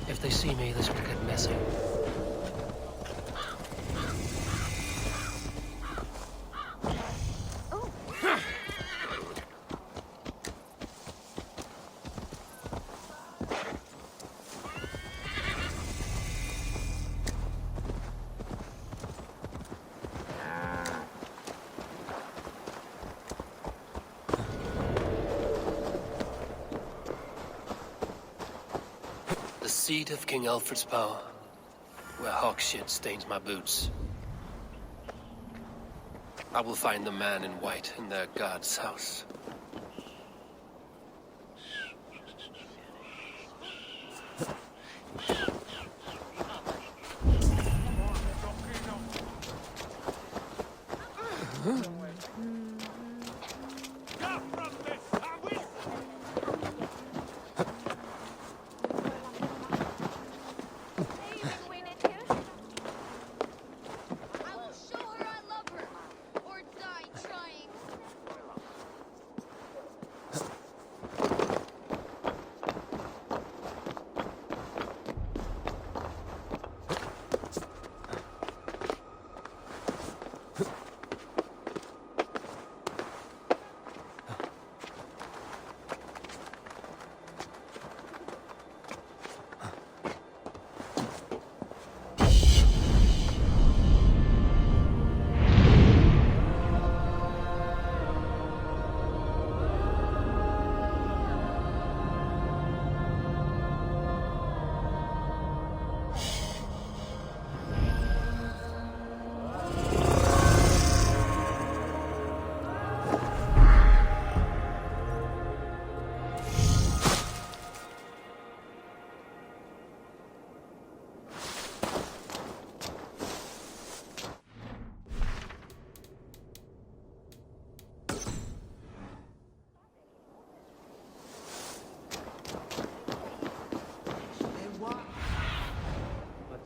If they see me, this will get messy. The seat of King Alfred's power, where hawk shit stains my boots. I will find the man in white in their god's house.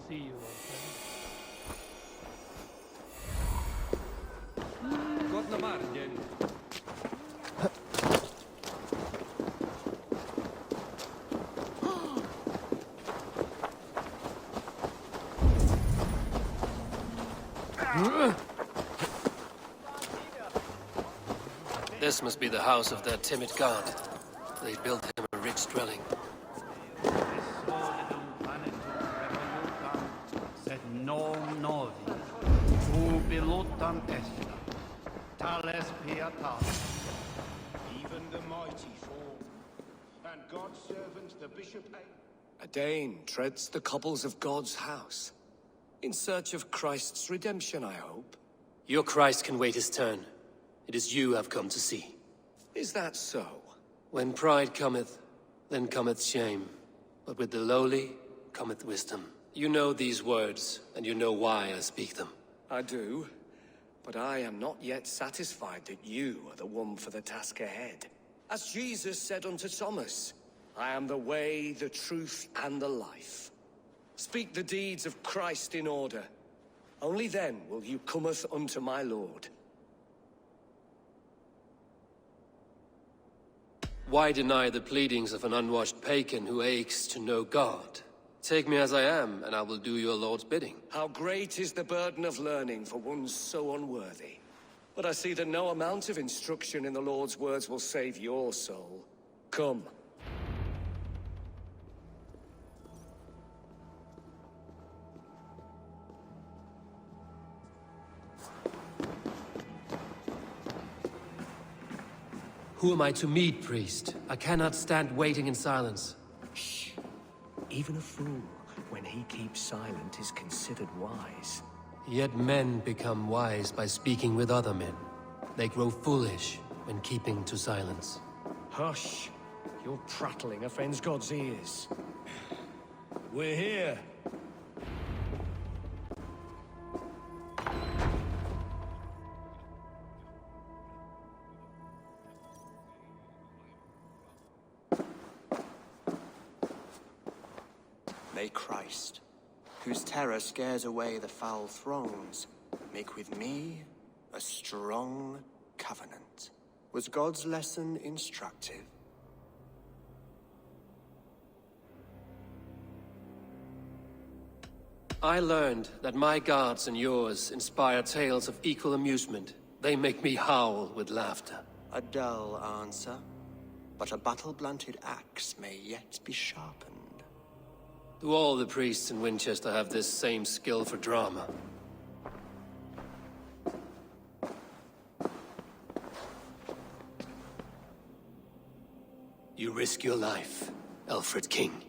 See you, old friend. Gott na margine. This must be the house of their timid god. They built him a rich dwelling. Sed non novi, ubilutam est, tales pietas. Even the mighty fall, and God's servant, the bishop. A Dane treads the cobbles of God's house. In search of Christ's redemption, I hope. Your Christ can wait his turn. It is you I've come to see. Is that so? When pride cometh, then cometh shame. But with the lowly cometh wisdom. You know these words, and you know why I speak them. I do, but I am not yet satisfied that you are the one for the task ahead. As Jesus said unto Thomas, I am the way, the truth, and the life. Speak the deeds of Christ in order. Only then will you cometh unto my Lord. Why deny the pleadings of an unwashed pagan who aches to know God? Take me as I am, and I will do your Lord's bidding. How great is the burden of learning for one so unworthy. But I see that no amount of instruction in the Lord's words will save your soul. Come. Who am I to meet, priest? I cannot stand waiting in silence. Shh. Even a fool, when he keeps silent, is considered wise. Yet men become wise by speaking with other men. They grow foolish when keeping to silence. Hush. Your prattling offends God's ears. We're here. May Christ, whose terror scares away the foul throngs, make with me a strong covenant. Was God's lesson instructive? I learned that my gods and yours inspire tales of equal amusement. They make me howl with laughter. A dull answer, but a battle-blunted axe may yet be sharpened. Do all the priests in Winchester have this same skill for drama? You risk your life, Alfred King.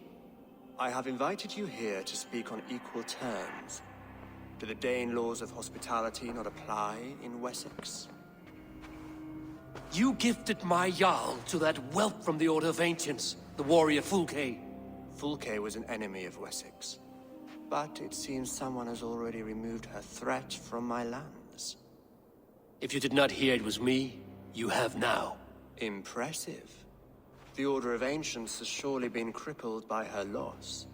I have invited you here to speak on equal terms. Do the Dane laws of hospitality not apply in Wessex? You gifted my Jarl to that whelp from the Order of Ancients, the warrior Fulke. Fulke was an enemy of Wessex, but it seems someone has already removed her threat from my lands. If you did not hear it was me, you have now. Impressive. The Order of Ancients has surely been crippled by her loss.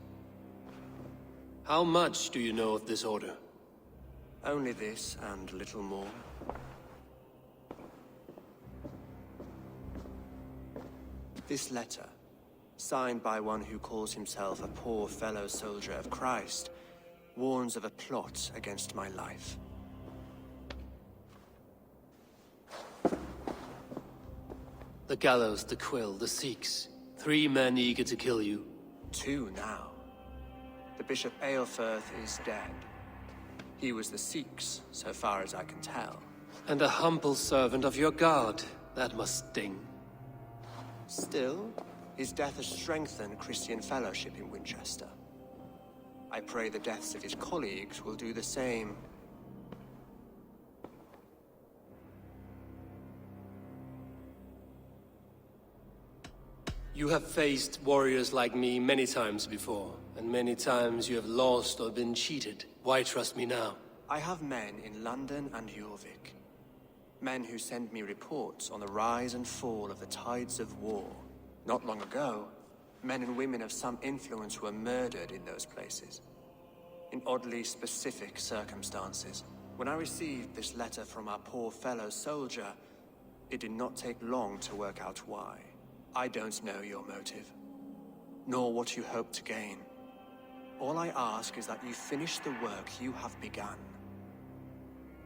How much do you know of this order? Only this and little more. This letter, signed by one who calls himself a poor fellow soldier of Christ, warns of a plot against my life. The gallows, the quill, the Sikhs. 3 men eager to kill you. 2 now. The Bishop Aelfirth is dead. He was the Sikhs, so far as I can tell. And a humble servant of your god. That must sting. Still, his death has strengthened Christian fellowship in Winchester. I pray the deaths of his colleagues will do the same. You have faced warriors like me many times before, and many times you have lost or been cheated. Why trust me now? I have men in London and Jorvik. Men who send me reports on the rise and fall of the tides of war. Not long ago, men and women of some influence were murdered in those places. In oddly specific circumstances. When I received this letter from our poor fellow soldier, it did not take long to work out why. I don't know your motive, nor what you hope to gain. All I ask is that you finish the work you have begun,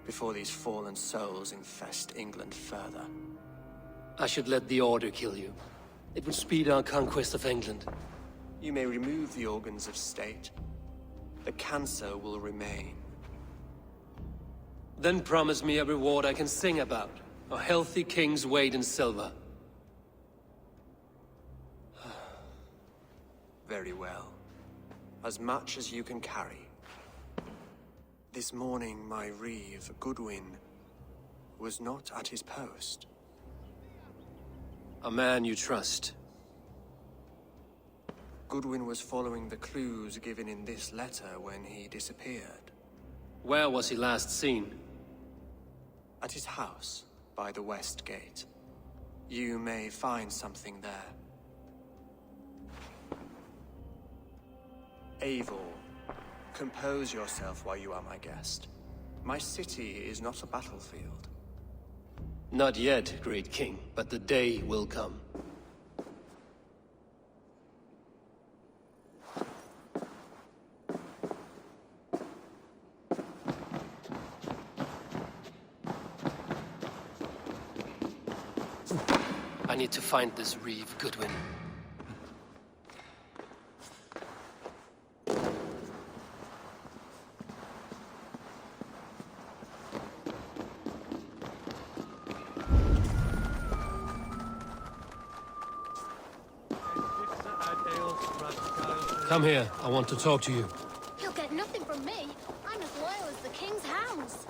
before these fallen souls infest England further. I should let the Order kill you. It would speed our conquest of England. You may remove the organs of state. The cancer will remain. Then promise me a reward I can sing about. A healthy king's weight in silver. Very well. As much as you can carry. This morning, my reeve, Goodwin, was not at his post. A man you trust. Goodwin was following the clues given in this letter when he disappeared. Where was he last seen? At his house, by the West Gate. You may find something there. Eivor, compose yourself while you are my guest. My city is not a battlefield. Not yet, great king, but the day will come. I need to find this reeve, Goodwin. Come here. I want to talk to you. You'll get nothing from me. I'm as loyal as the king's hounds.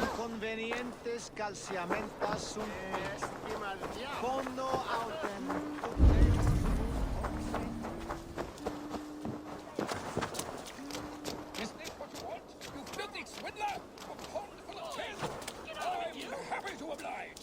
Inconvenientes calciamentas sunt fondo autem. Is this what you want? You filthy swindler! A pond full of tin! I'm happy to oblige!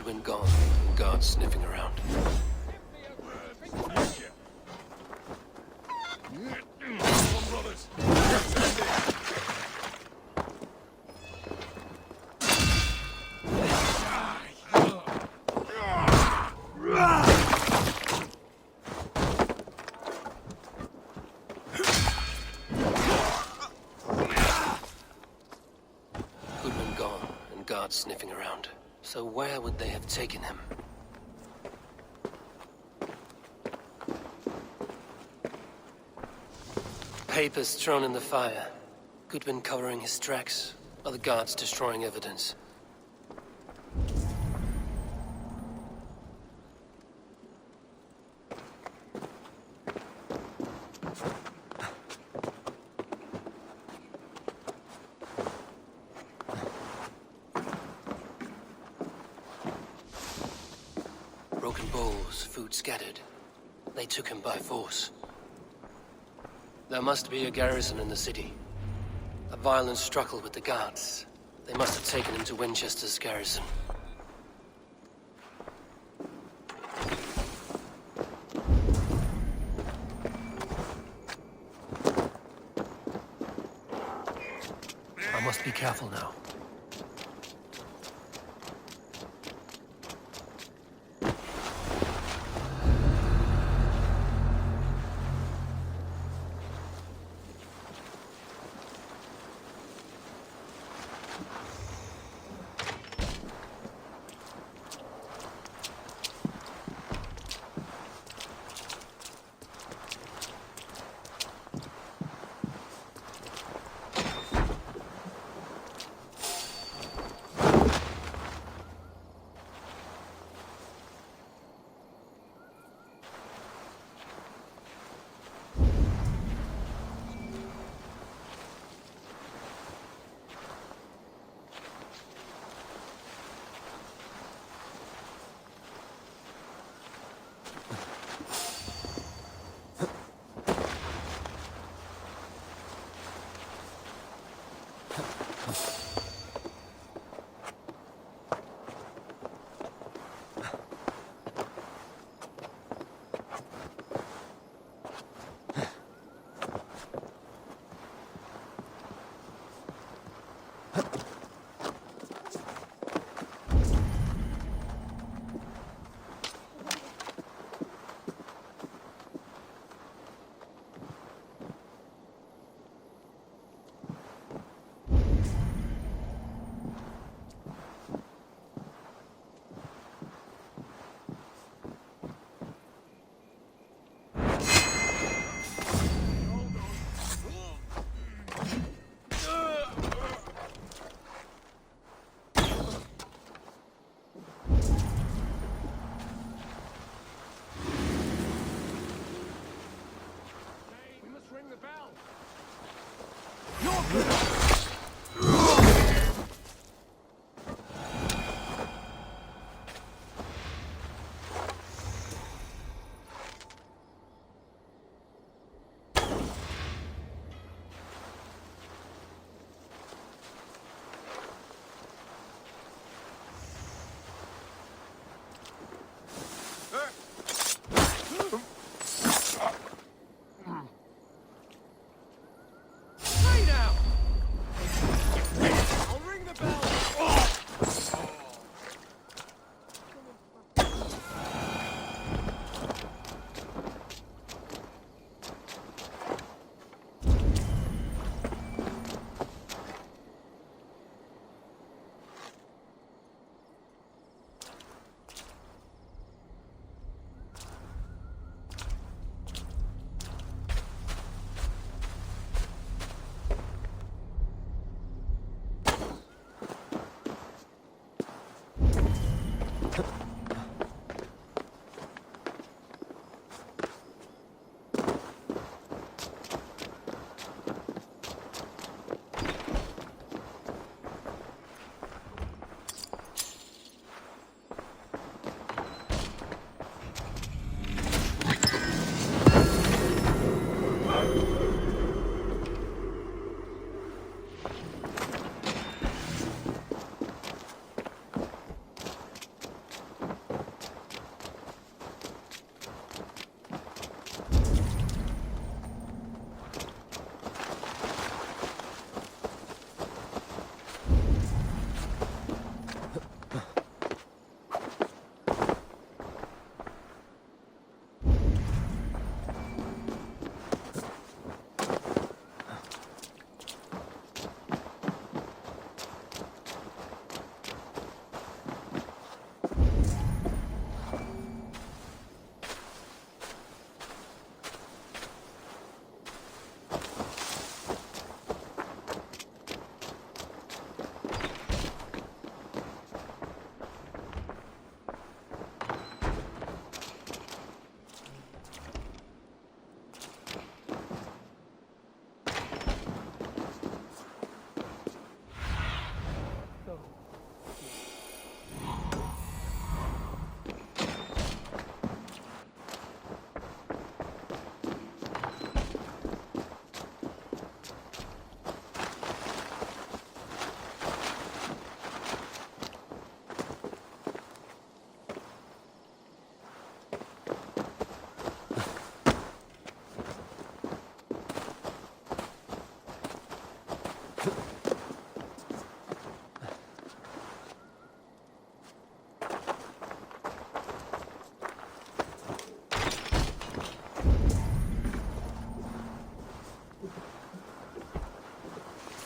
Goodwin gone, and guards sniffing around. Goodwin gone, and guards sniffing around. So where would they have taken him? Papers thrown in the fire. Goodwin covering his tracks, or the guards destroying evidence. Broken bowls, food scattered. They took him by force. There must be a garrison in the city. A violent struggle with the guards. They must have taken him to Winchester's garrison. I must be careful now.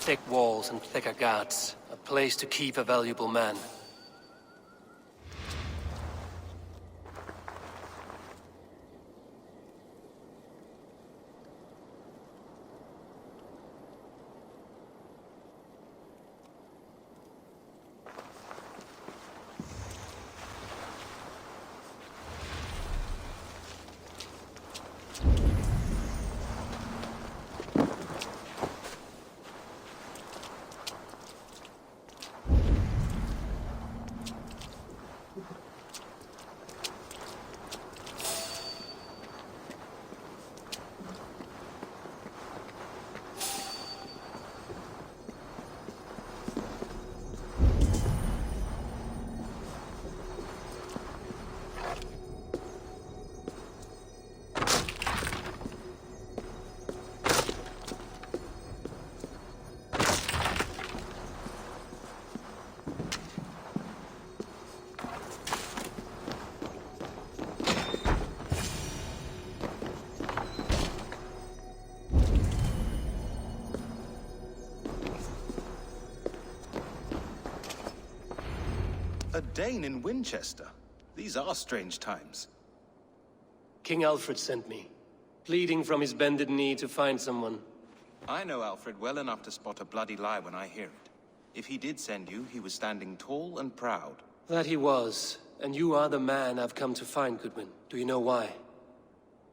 Thick walls and thicker guards. A place to keep a valuable man. A Dane in Winchester. These are strange times. King Alfred sent me, pleading from his bended knee to find someone. I know Alfred well enough to spot a bloody lie when I hear it. If he did send you, he was standing tall and proud. That he was, and you are the man I've come to find, Goodwin. Do you know why?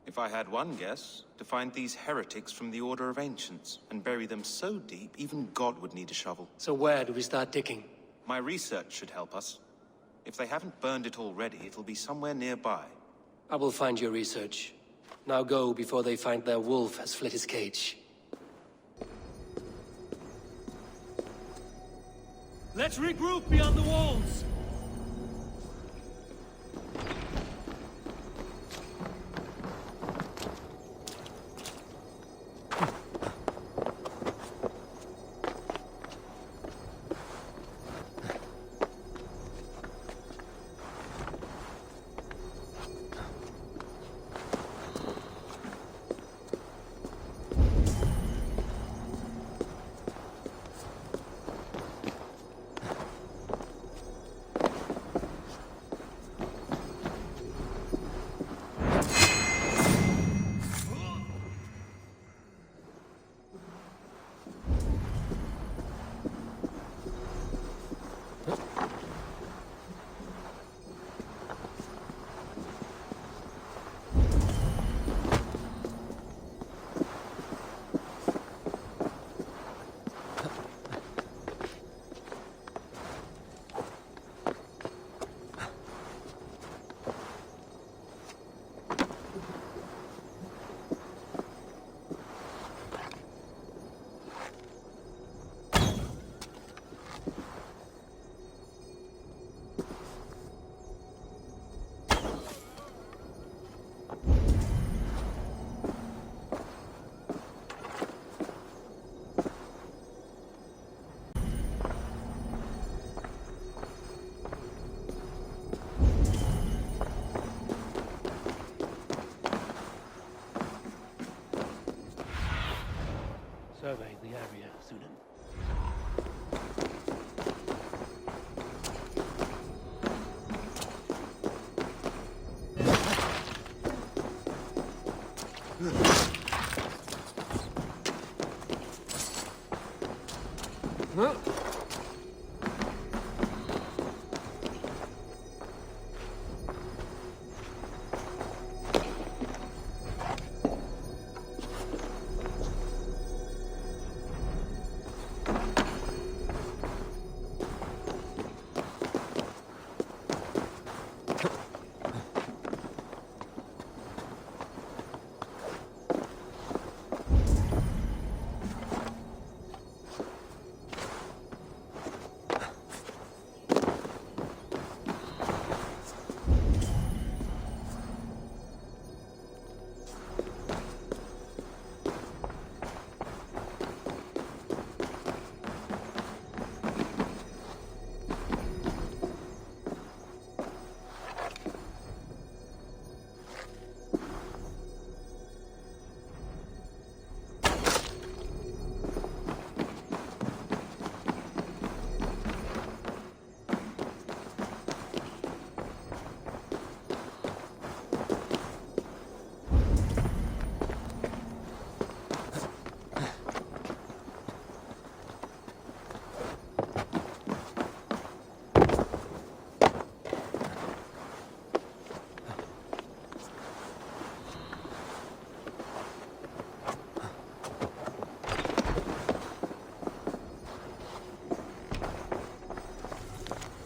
If I had one guess, to find these heretics from the Order of Ancients, and bury them so deep, even God would need a shovel. So where do we start digging? My research should help us. If they haven't burned it already, it'll be somewhere nearby. I will find your research. Now go before they find their wolf has fled his cage. Let's regroup beyond the walls!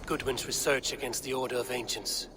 Goodwin's research against the Order of Ancients.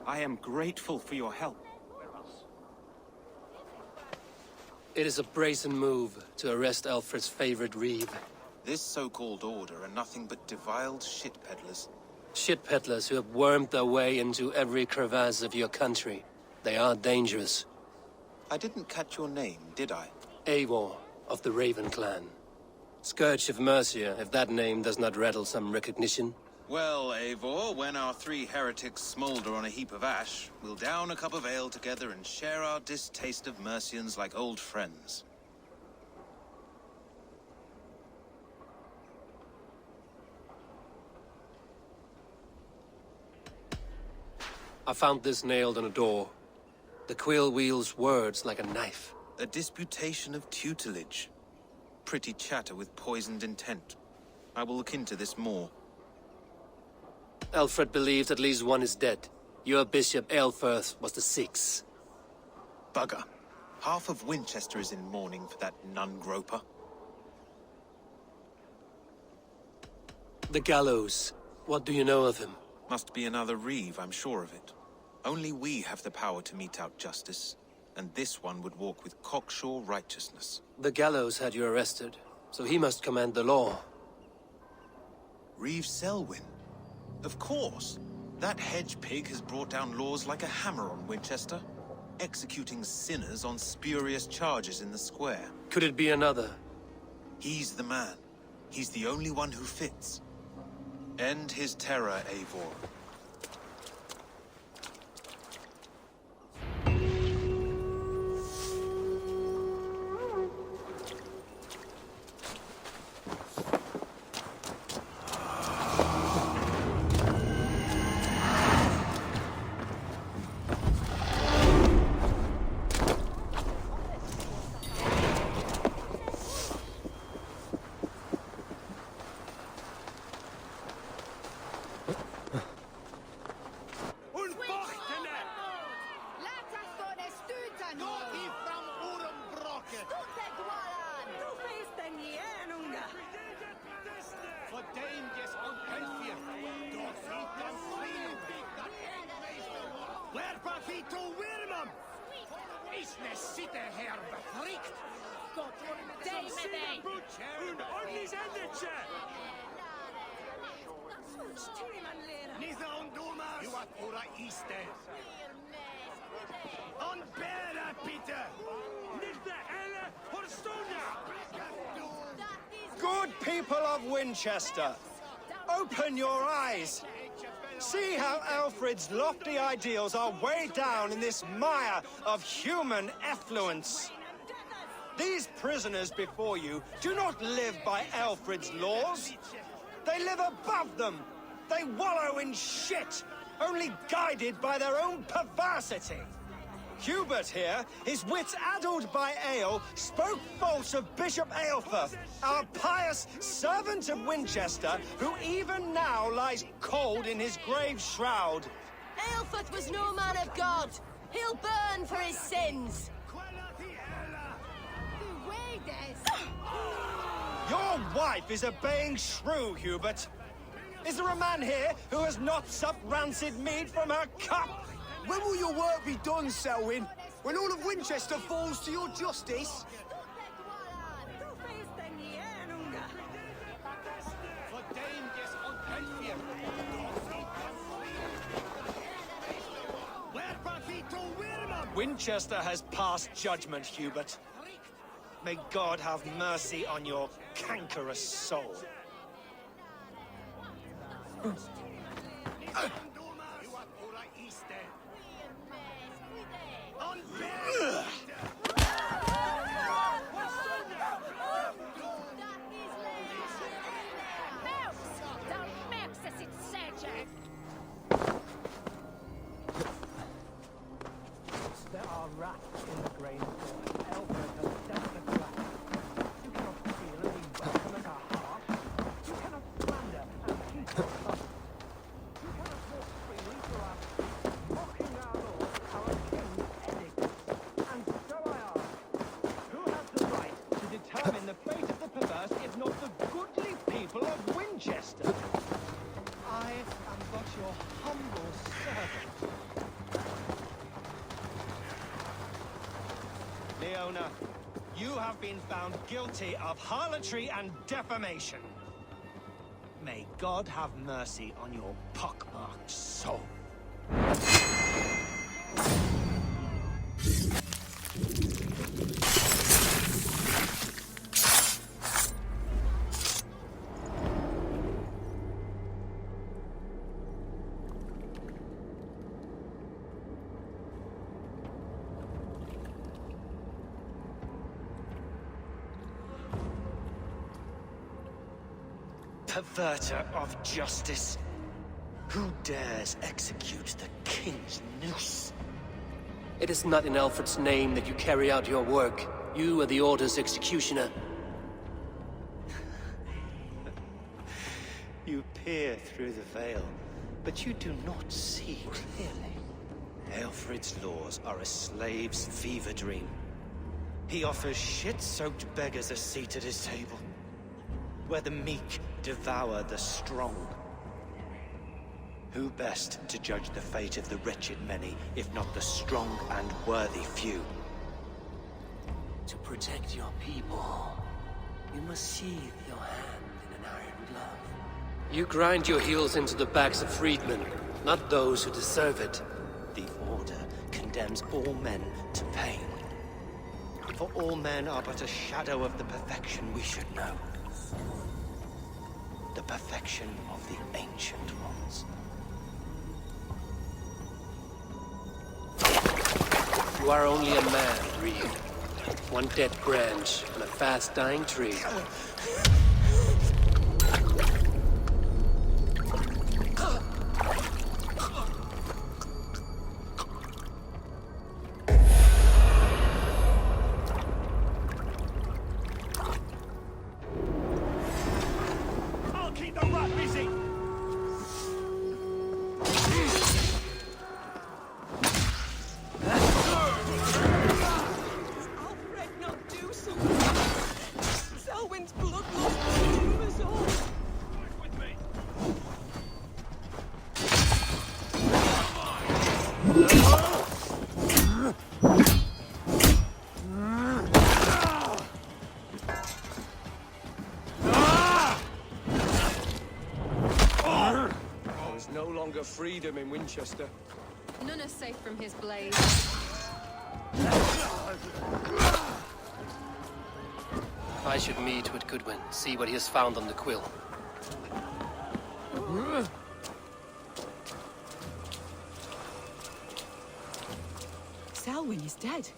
I am grateful for your help. It is a brazen move to arrest Alfred's favorite reeve. This so-called order are nothing but deviled shit peddlers. Shit peddlers who have wormed their way into every crevasse of your country. They are dangerous. I didn't catch your name, did I? Eivor, of the Raven clan. Scourge of Mercia, if that name does not rattle some recognition. Well, Eivor, when our three heretics smolder on a heap of ash, we'll down a cup of ale together and share our distaste of Mercians like old friends. I found this nailed on a door. The quill wields words like a knife. A disputation of tutelage. Pretty chatter with poisoned intent. I will look into this more. Alfred believes at least one is dead. Your Bishop Aelfirth was the sixth. Bugger. Half of Winchester is in mourning for that nun-groper. The gallows. What do you know of him? Must be another reeve, I'm sure of it. Only we have the power to mete out justice, and this one would walk with cocksure righteousness. The gallows had you arrested, so he must command the law. Reeve Selwyn? Of course. That hedge pig has brought down laws like a hammer on Winchester, executing sinners on spurious charges in the square. Could it be another? He's the man. He's the only one who fits. End his terror, Eivor. Good people of Winchester, open your eyes. See how Alfred's lofty ideals are weighed down in this mire of human effluence. These prisoners before you do not live by Alfred's laws. They live above them. They wallow in shit, only guided by their own perversity. Hubert here, his wits addled by ale, spoke false of Bishop Aelfer, our pious servant of Winchester, who even now lies cold in his grave shroud. Aelfert was no man of God. He'll burn for his sins. Your wife is a baying shrew, Hubert. Is there a man here who has not supped rancid mead from her cup? When will your work be done, Selwyn? When all of Winchester falls to your justice? Winchester has passed judgment, Hubert. May God have mercy on your cankerous soul. There are rats in the grain store. Alfred has set the trap. You cannot feel and be welcome at our heart. You cannot slander and keep us up. You cannot walk freely through our streets, mocking our lord, our king's edict. And so I ask, who has the right to determine the fate of the perverse, if not the goodly people of Winchester? I am but your humble servant. Leona, you have been found guilty of harlotry and defamation. May God have mercy on your pockmarked soul. Perverter of justice. Who dares execute the king's noose? It is not in Alfred's name that you carry out your work. You are the Order's executioner. You peer through the veil, but you do not see clearly. Aelfred's laws are a slave's fever dream. He offers shit-soaked beggars a seat at his table, where the meek devour the strong. Who best to judge the fate of the wretched many, if not the strong and worthy few? To protect your people, you must sheathe your hand in an iron glove. You grind your heels into the backs of freedmen, not those who deserve it. The Order condemns all men to pain. For all men are but a shadow of the perfection we should know. The perfection of the Ancient Ones. You are only a man, Reed. One dead branch on a fast-dying tree. Freedom in Winchester. None are safe from his blade. I should meet with Goodwin, see what he has found on the quill. Selwyn is dead.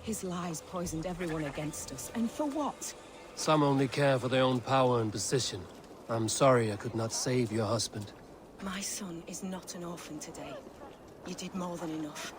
His lies poisoned everyone against us, and for what? Some only care for their own power and position. I'm sorry I could not save your husband. My son is not an orphan today. You did more than enough.